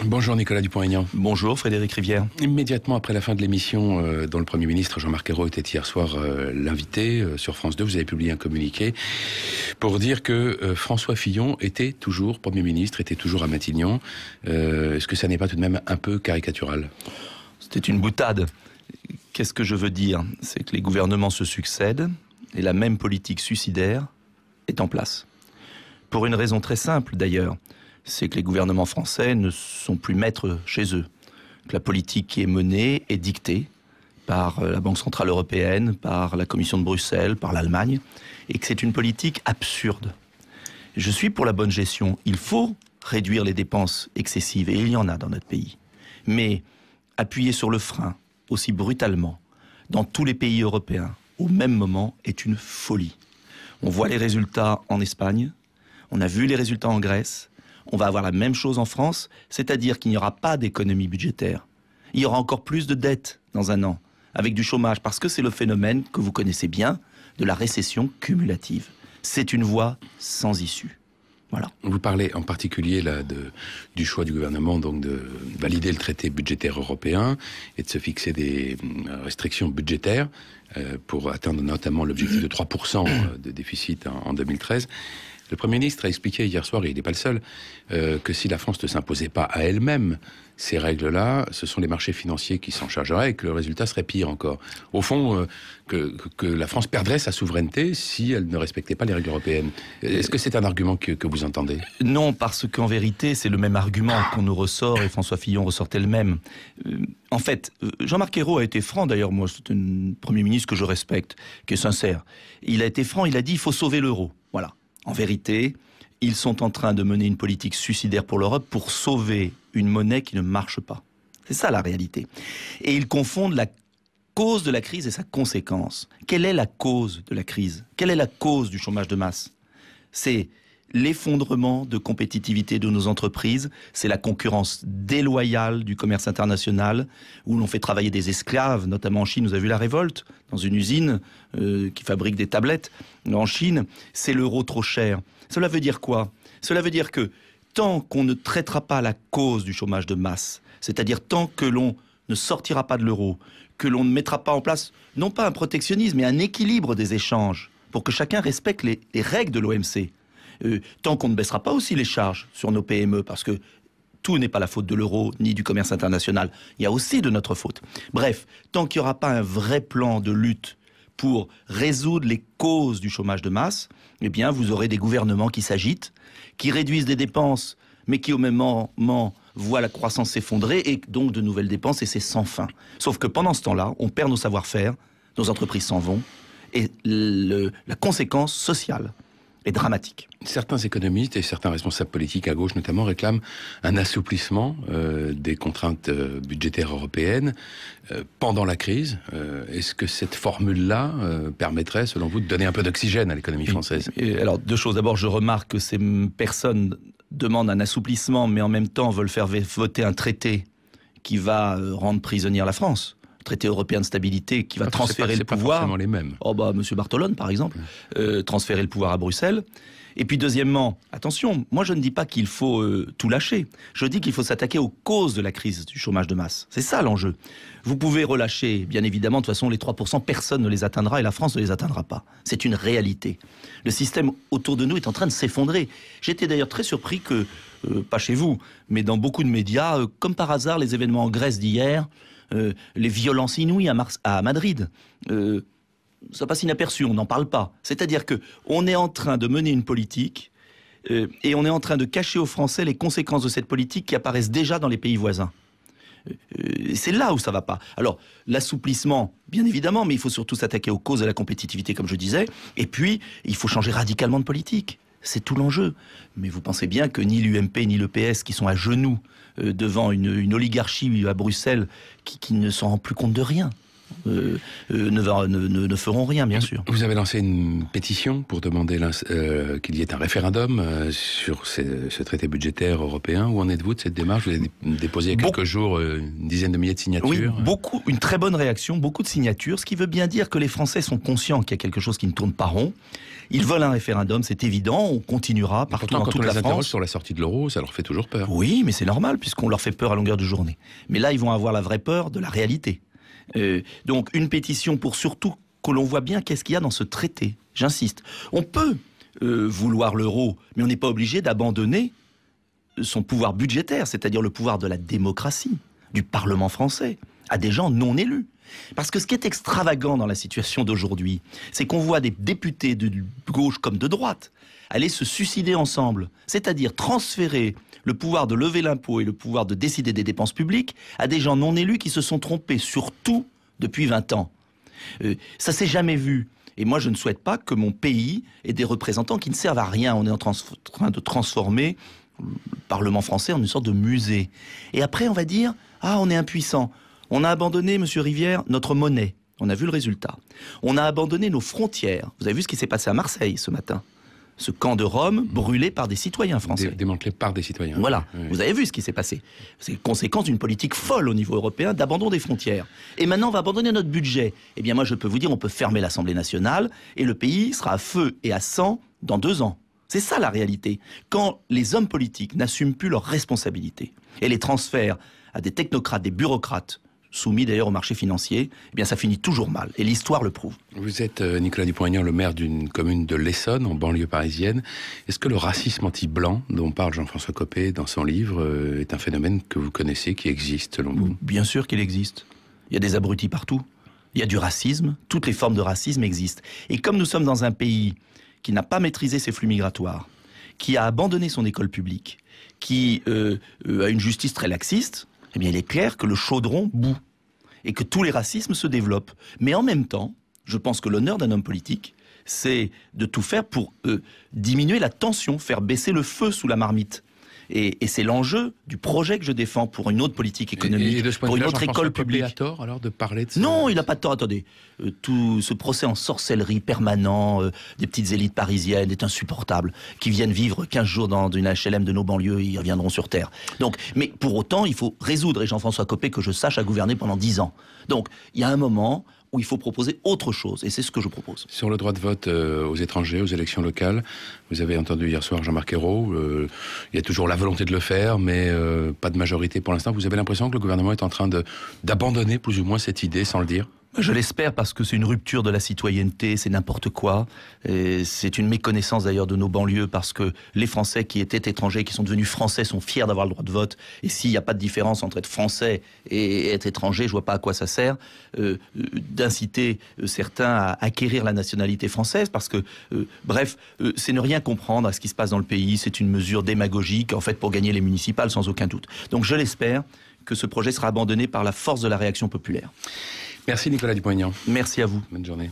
Bonjour Nicolas Dupont-Aignan. Bonjour Frédéric Rivière. Immédiatement après la fin de l'émission, dont le Premier ministre Jean-Marc Ayrault était hier soir l'invité sur France 2, vous avez publié un communiqué pour dire que François Fillon était toujours Premier ministre, était toujours à Matignon. Est-ce que ça n'est pas tout de même un peu caricatural ? C'était une boutade. Qu'est-ce que je veux dire ? C'est que les gouvernements se succèdent et la même politique suicidaire est en place. Pour une raison très simple d'ailleurs, c'est que les gouvernements français ne sont plus maîtres chez eux. Que la politique qui est menée est dictée par la Banque Centrale Européenne, par la Commission de Bruxelles, par l'Allemagne, et que c'est une politique absurde. Je suis pour la bonne gestion. Il faut réduire les dépenses excessives, et il y en a dans notre pays. Mais appuyer sur le frein aussi brutalement, dans tous les pays européens, au même moment, est une folie. On voit les résultats en Espagne, on a vu les résultats en Grèce. On va avoir la même chose en France, c'est-à-dire qu'il n'y aura pas d'économie budgétaire. Il y aura encore plus de dettes dans un an, avec du chômage, parce que c'est le phénomène que vous connaissez bien, de la récession cumulative. C'est une voie sans issue. Voilà. Vous parlez en particulier là, du choix du gouvernement donc de valider le traité budgétaire européen et de se fixer des restrictions budgétaires pour atteindre notamment l'objectif de 3% de déficit en 2013. Le Premier ministre a expliqué hier soir, et il n'est pas le seul, que si la France ne s'imposait pas à elle-même ces règles-là, ce sont les marchés financiers qui s'en chargeraient et que le résultat serait pire encore. Au fond, que la France perdrait sa souveraineté si elle ne respectait pas les règles européennes. Est-ce que c'est un argument que vous entendez ? Non, parce qu'en vérité, c'est le même argument qu'on nous ressort et François Fillon ressortait le même. En fait, Jean-Marc Ayrault a été franc, d'ailleurs, moi, c'est un Premier ministre que je respecte, qui est sincère. Il a été franc, il a dit il faut sauver l'euro. Voilà. En vérité, ils sont en train de mener une politique suicidaire pour l'Europe pour sauver une monnaie qui ne marche pas. C'est ça la réalité. Et ils confondent la cause de la crise et sa conséquence. Quelle est la cause de la crise ? Quelle est la cause du chômage de masse ? C'est l'effondrement de compétitivité de nos entreprises, c'est la concurrence déloyale du commerce international, où l'on fait travailler des esclaves, notamment en Chine, vous avez vu la révolte, dans une usine qui fabrique des tablettes en Chine, c'est l'euro trop cher. Cela veut dire quoi ? Cela veut dire que tant qu'on ne traitera pas la cause du chômage de masse, c'est-à-dire tant que l'on ne sortira pas de l'euro, que l'on ne mettra pas en place, non pas un protectionnisme, mais un équilibre des échanges, pour que chacun respecte les règles de l'OMC, tant qu'on ne baissera pas aussi les charges sur nos PME, parce que tout n'est pas la faute de l'euro ni du commerce international, il y a aussi de notre faute. Bref, tant qu'il n'y aura pas un vrai plan de lutte pour résoudre les causes du chômage de masse, eh bien vous aurez des gouvernements qui s'agitent, qui réduisent des dépenses, mais qui au même moment voient la croissance s'effondrer et donc de nouvelles dépenses, et c'est sans fin. Sauf que pendant ce temps-là, on perd nos savoir-faire, nos entreprises s'en vont, et la conséquence sociale est dramatique. Certains économistes et certains responsables politiques à gauche notamment réclament un assouplissement des contraintes budgétaires européennes pendant la crise. Est-ce que cette formule-là permettrait, selon vous, de donner un peu d'oxygène à l'économie française ? Alors, deux choses. D'abord, je remarque que ces personnes demandent un assouplissement, mais en même temps veulent faire voter un traité qui va rendre prisonnière la France. Traité européen de stabilité qui va transférer le pouvoir. C'est pas forcément les mêmes. Monsieur Bartolone, par exemple, transférer le pouvoir à Bruxelles. Et puis deuxièmement, attention, moi je ne dis pas qu'il faut tout lâcher. Je dis qu'il faut s'attaquer aux causes de la crise du chômage de masse. C'est ça l'enjeu. Vous pouvez relâcher, bien évidemment, de toute façon les 3%, personne ne les atteindra et la France ne les atteindra pas. C'est une réalité. Le système autour de nous est en train de s'effondrer. J'étais d'ailleurs très surpris que, pas chez vous, mais dans beaucoup de médias, comme par hasard, les événements en Grèce d'hier, les violences inouïes à Madrid, ça passe inaperçu, on n'en parle pas. C'est-à-dire que on est en train de mener une politique et on est en train de cacher aux Français les conséquences de cette politique qui apparaissent déjà dans les pays voisins. C'est là où ça va pas. Alors, l'assouplissement, bien évidemment, mais il faut surtout s'attaquer aux causes de la compétitivité, comme je disais, et puis il faut changer radicalement de politique. C'est tout l'enjeu. Mais vous pensez bien que ni l'UMP ni le PS, qui sont à genoux devant une oligarchie à Bruxelles qui ne s'en rend plus compte de rien. ne feront rien, bien sûr. Vous avez lancé une pétition pour demander qu'il y ait un référendum sur ce traité budgétaire européen. Où en êtes-vous de cette démarche? Vous avez déposé il y a quelques jours une dizaine de milliers de signatures. Oui, une très bonne réaction, beaucoup de signatures, ce qui veut bien dire que les Français sont conscients qu'il y a quelque chose qui ne tourne pas rond. Ils veulent un référendum, c'est évident, on continuera partout dans toute la France. Quand on les interroge sur la sortie de l'euro, ça leur fait toujours peur. Oui, mais c'est normal, puisqu'on leur fait peur à longueur de journée. Mais là, ils vont avoir la vraie peur de la réalité. Donc, une pétition pour surtout que l'on voit bien qu'est-ce qu'il y a dans ce traité. J'insiste. On peut vouloir l'euro, mais on n'est pas obligé d'abandonner son pouvoir budgétaire, c'est-à-dire le pouvoir de la démocratie, du Parlement français, à des gens non élus. Parce que ce qui est extravagant dans la situation d'aujourd'hui, c'est qu'on voit des députés de gauche comme de droite aller se suicider ensemble, c'est-à-dire transférer le pouvoir de lever l'impôt et le pouvoir de décider des dépenses publiques à des gens non élus qui se sont trompés sur tout depuis 20 ans. Ça s'est jamais vu. Et moi, je ne souhaite pas que mon pays ait des représentants qui ne servent à rien. On est en train de transformer le Parlement français en une sorte de musée. Et après, on va dire, on est impuissant. On a abandonné, monsieur Rivière, notre monnaie. On a vu le résultat. On a abandonné nos frontières. Vous avez vu ce qui s'est passé à Marseille ce matin? Ce camp de Rome brûlé par des citoyens français. Démantelé par des citoyens. Voilà, oui. Vous avez vu ce qui s'est passé. C'est conséquence d'une politique folle au niveau européen d'abandon des frontières. Et maintenant, on va abandonner notre budget. Eh bien, moi, je peux vous dire, on peut fermer l'Assemblée nationale et le pays sera à feu et à sang dans 2 ans. C'est ça la réalité. Quand les hommes politiques n'assument plus leurs responsabilités et les transfèrent à des technocrates, des bureaucrates, soumis d'ailleurs au marché financier, eh bien ça finit toujours mal. Et l'histoire le prouve. Vous êtes, Nicolas Dupont-Aignan, le maire d'une commune de l'Essonne, en banlieue parisienne. Est-ce que le racisme anti-blanc, dont parle Jean-François Copé dans son livre, est un phénomène que vous connaissez, qui existe selon vous? Bien sûr qu'il existe. Il y a des abrutis partout. Il y a du racisme. Toutes les formes de racisme existent. Et comme nous sommes dans un pays qui n'a pas maîtrisé ses flux migratoires, qui a abandonné son école publique, qui a une justice très laxiste, eh bien, il est clair que le chaudron bout et que tous les racismes se développent. Mais en même temps, je pense que l'honneur d'un homme politique, c'est de tout faire pour diminuer la tension, faire baisser le feu sous la marmite. Et c'est l'enjeu du projet que je défends pour une autre politique économique, pour une autre école publique. Il a tort alors de parler de ça? Non, il n'a pas tort. Attendez, tout ce procès en sorcellerie permanent des petites élites parisiennes est insupportable. Qui viennent vivre 15 jours dans une HLM de nos banlieues, ils reviendront sur Terre. Donc, mais pour autant, il faut résoudre, et Jean-François Copé, que je sache, a gouverné pendant 10 ans. Donc, il y a un moment où il faut proposer autre chose, et c'est ce que je propose. Sur le droit de vote aux étrangers, aux élections locales, vous avez entendu hier soir Jean-Marc Ayrault, il y a toujours la volonté de le faire, mais pas de majorité pour l'instant. Vous avez l'impression que le gouvernement est en train d'abandonner plus ou moins cette idée, sans le dire? Je l'espère, parce que c'est une rupture de la citoyenneté, c'est n'importe quoi. C'est une méconnaissance d'ailleurs de nos banlieues, parce que les Français qui étaient étrangers, qui sont devenus Français, sont fiers d'avoir le droit de vote. Et s'il n'y a pas de différence entre être Français et être étranger, je vois pas à quoi ça sert d'inciter certains à acquérir la nationalité française, parce que, bref, c'est ne rien comprendre à ce qui se passe dans le pays. C'est une mesure démagogique, en fait, pour gagner les municipales, sans aucun doute. Donc je l'espère que ce projet sera abandonné par la force de la réaction populaire. Merci Nicolas Dupont-Aignan. Merci à vous. Bonne journée.